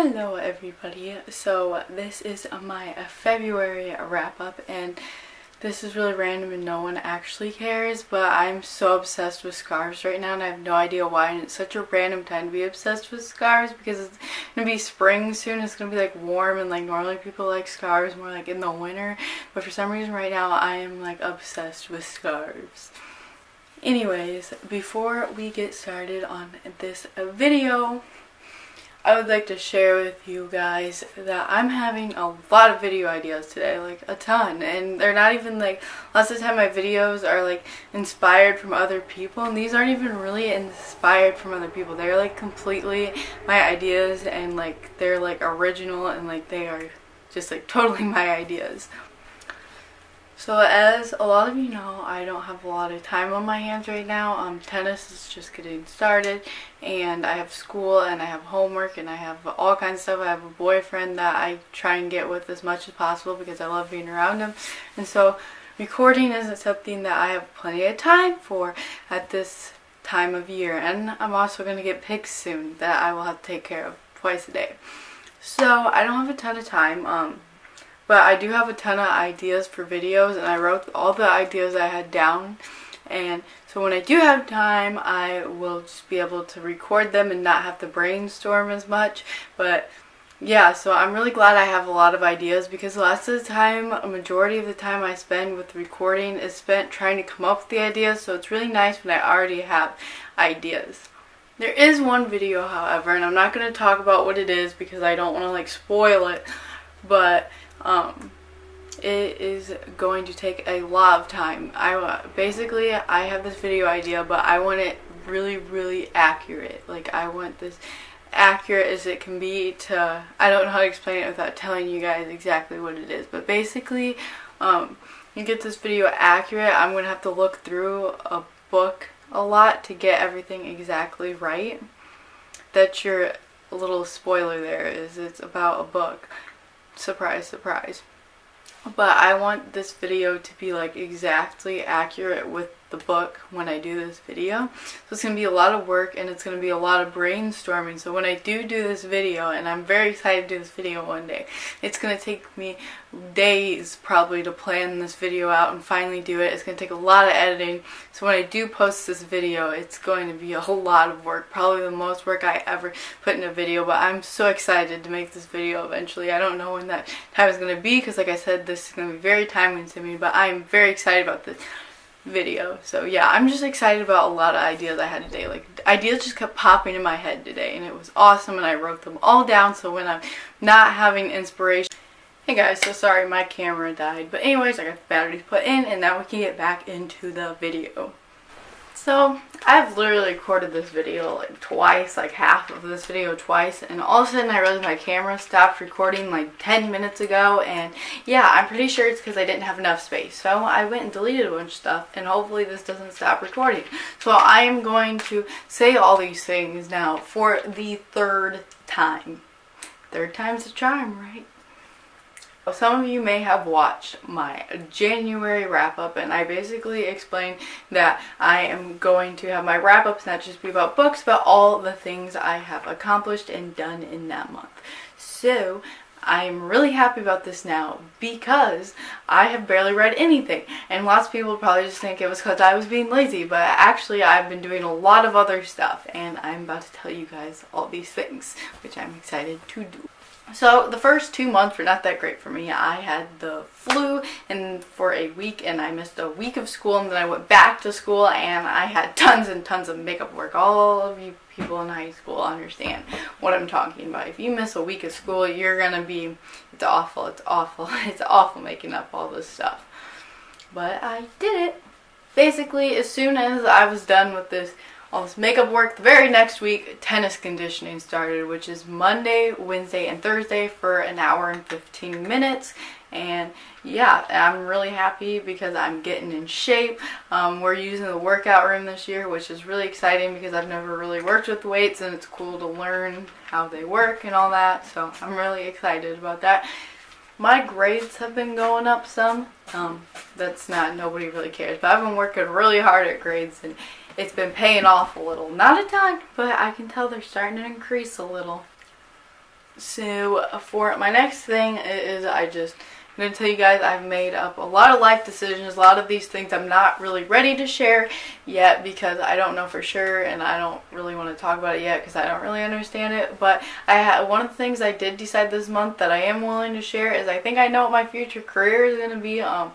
Hello everybody, so this is my February wrap up, and this is really random and no one actually cares, but I'm so obsessed with scarves right now and I have no idea why, and it's such a random time to be obsessed with scarves because it's gonna be spring soon. It's gonna be like warm, and like normally people like scarves more like in the winter, but for some reason right now I am like obsessed with scarves. Anyways, before we get started on this video, I would like to share with you guys that I'm having a lot of video ideas today, like a ton, and they're not even like, lots of the time my videos are like inspired from other people, and these aren't even really inspired from other people. They're like completely my ideas, and like they're like original, and like they are just like totally my ideas. So as a lot of you know, I don't have a lot of time on my hands right now. Tennis is just getting started, and I have school, and I have homework, and I have all kinds of stuff. I have a boyfriend that I try and get with as much as possible because I love being around him. And so recording isn't something that I have plenty of time for at this time of year. And I'm also going to get pigs soon that I will have to take care of twice a day. So I don't have a ton of time. But I do have a ton of ideas for videos, and I wrote all the ideas I had down, and so when I do have time I will just be able to record them and not have to brainstorm as much. But yeah, so I'm really glad I have a lot of ideas, because lots of the time, a majority of the time I spend with recording is spent trying to come up with the ideas, so it's really nice when I already have ideas. There is one video, however, and I'm not going to talk about what it is because I don't want to like spoil it, but it is going to take a lot of time. Basically I have this video idea, but I want it really accurate. Like I want this accurate as it can be to, I don't know how to explain it without telling you guys exactly what it is, but basically you get this video accurate, I'm going to have to look through a book a lot to get everything exactly right. That's your little spoiler there, is it's about a book. Surprise, surprise. But I want this video to be like exactly accurate with the book when I do this video. So it's going to be a lot of work, and it's going to be a lot of brainstorming. So when I do this video, and I'm very excited to do this video one day, it's going to take me days probably to plan this video out and finally do it. It's going to take a lot of editing. So when I do post this video, it's going to be a whole lot of work. Probably the most work I ever put in a video, but I'm so excited to make this video eventually. I don't know when that time is going to be, because like I said, this is going to be very time consuming, but I'm very excited about this video. So yeah, I'm just excited about a lot of ideas I had today. Like ideas just kept popping in my head today, and it was awesome, and I wrote them all down so when I'm not having inspiration. Hey guys, so sorry my camera died, but anyways, I got the batteries put in, and now we can get back into the video. So I've literally recorded this video like twice, like half of this video twice, and all of a sudden I realized my camera stopped recording like 10 minutes ago, and yeah, I'm pretty sure it's because I didn't have enough space. So I went and deleted a bunch of stuff, and hopefully this doesn't stop recording. So I am going to say all these things now for the third time. Third time's a charm, right? Some of you may have watched my January wrap-up, and I basically explained that I am going to have my wrap-ups not just be about books, but all the things I have accomplished and done in that month. So I'm really happy about this now because I have barely read anything, and lots of people probably just think it was because I was being lazy, but actually I've been doing a lot of other stuff, and I'm about to tell you guys all these things, which I'm excited to do. So the first 2 months were not that great for me. I had the flu and for a week, and I missed a week of school, and then I went back to school, and I had tons and tons of makeup work. All of you people in high school understand what I'm talking about. If you miss a week of school, you're gonna be, it's awful, it's awful, it's awful making up all this stuff. But I did it. Basically, as soon as I was done with all this makeup work, the very next week tennis conditioning started, which is Monday, Wednesday, and Thursday for an hour and 15 minutes. And yeah, I'm really happy because I'm getting in shape. We're using the workout room this year, which is really exciting because I've never really worked with weights, and it's cool to learn how they work and all that. So I'm really excited about that. My grades have been going up some. That's not, nobody really cares, but I've been working really hard at grades, and it's been paying off a little. Not a ton, but I can tell they're starting to increase a little. So for my next thing is I'm going to tell you guys I've made up a lot of life decisions. A lot of these things I'm not really ready to share yet because I don't know for sure, and I don't really want to talk about it yet because I don't really understand it. But one of the things I did decide this month that I am willing to share is I think I know what my future career is going to be. I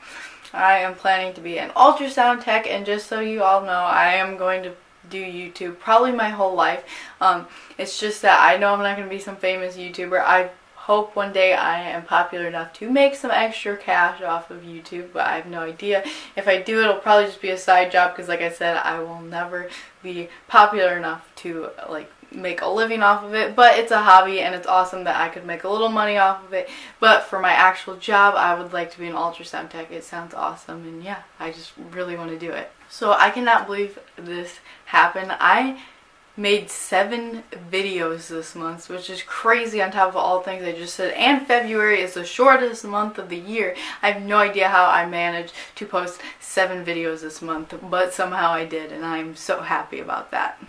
am planning to be an ultrasound tech, and just so you all know, I am going to do YouTube probably my whole life. It's just that I know I'm not going to be some famous YouTuber. I hope one day I am popular enough to make some extra cash off of YouTube, but I have no idea. If I do, it'll probably just be a side job because, like I said, I will never be popular enough to like make a living off of it. But it's a hobby, and it's awesome that I could make a little money off of it. But for my actual job, I would like to be an ultrasound tech. It sounds awesome, and yeah, I just really want to do it. So I cannot believe this happened. I made 7 videos this month, which is crazy on top of all the things I just said. And February is the shortest month of the year. I have no idea how I managed to post 7 videos this month, but somehow I did, and I'm so happy about that.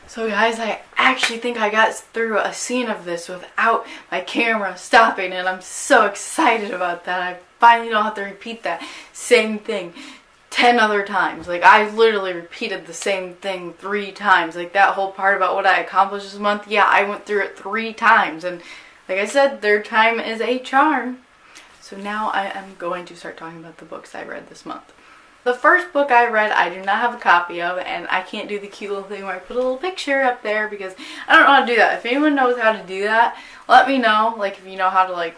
So guys, I actually think I got through a scene of this without my camera stopping, and I'm so excited about that. I finally don't have to repeat that same thing 10 other times. Like, I literally repeated the same thing 3 times. Like, that whole part about what I accomplished this month, yeah, I went through it 3 times. And like I said, 3rd time is a charm. So now I am going to start talking about the books I read this month. The first book I read, I do not have a copy of, and I can't do the cute little thing where I put a little picture up there because I don't know how to do that. If anyone knows how to do that, let me know. Like, if you know how to, like,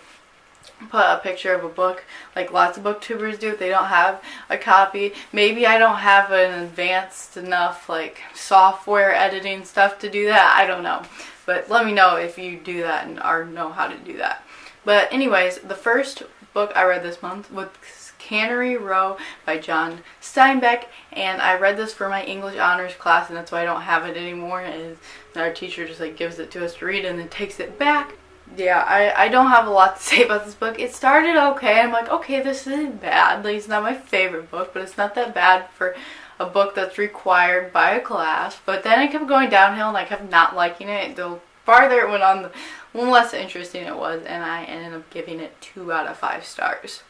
put a picture of a book like lots of booktubers do if they don't have a copy. Maybe I don't have an advanced enough like software editing stuff to do that. I don't know, but let me know if you do that and or know how to do that. But anyways, the first book I read this month was Cannery Row by John Steinbeck, and I read this for my English honors class, and that's why I don't have it anymore. Is our teacher just like gives it to us to read and then takes it back. Yeah, I don't have a lot to say about this book. It started okay. I'm like, okay, this isn't bad. Like, it's not my favorite book, but it's not that bad for a book that's required by a class. But then it kept going downhill, and I kept not liking it. The farther it went on, the less interesting it was, and I ended up giving it 2 out of 5 stars.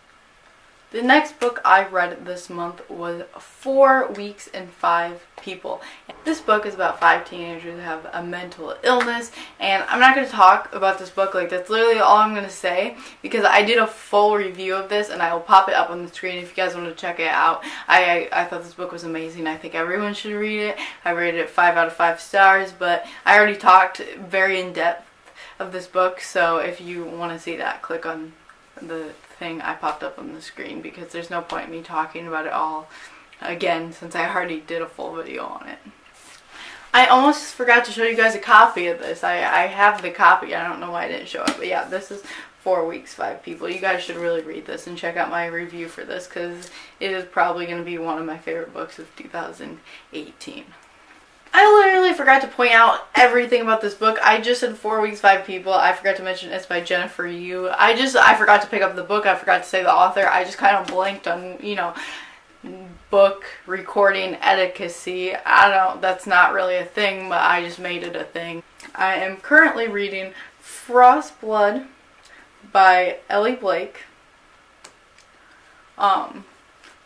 The next book I read this month was 4 Weeks and 5 People. This book is about 5 teenagers who have a mental illness, and I'm not going to talk about this book. Like, that's literally all I'm going to say because I did a full review of this, and I will pop it up on the screen if you guys want to check it out. I thought this book was amazing. I think everyone should read it. I rated it 5 out of 5 stars, but I already talked very in depth of this book, so if you want to see that, click on the thing I popped up on the screen because there's no point in me talking about it all again since I already did a full video on it. I almost forgot to show you guys a copy of this. I have the copy. I don't know why I didn't show it, but yeah, this is 4 Weeks, 5 People. You guys should really read this and check out my review for this because it is probably going to be one of my favorite books of 2018. I literally forgot to point out everything about this book. I just said 4 Weeks, 5 People. I forgot to mention it's by Jennifer Yu. I forgot to pick up the book. I forgot to say the author. I just kind of blanked on, you know, book recording etiquette. I don't, that's not really a thing, but I just made it a thing. I am currently reading Frostblood by Ellie Blake. I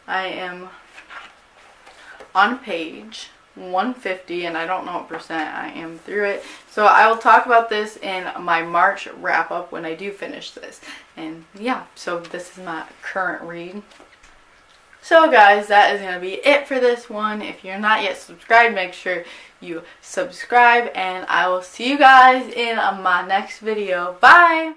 am on page 150, and I don't know what percent I am through it. So I will talk about this in my March wrap up when I do finish this. And yeah, so this is my current read. So guys, that is going to be it for this one. If you're not yet subscribed, make sure you subscribe, and I will see you guys in my next video. Bye!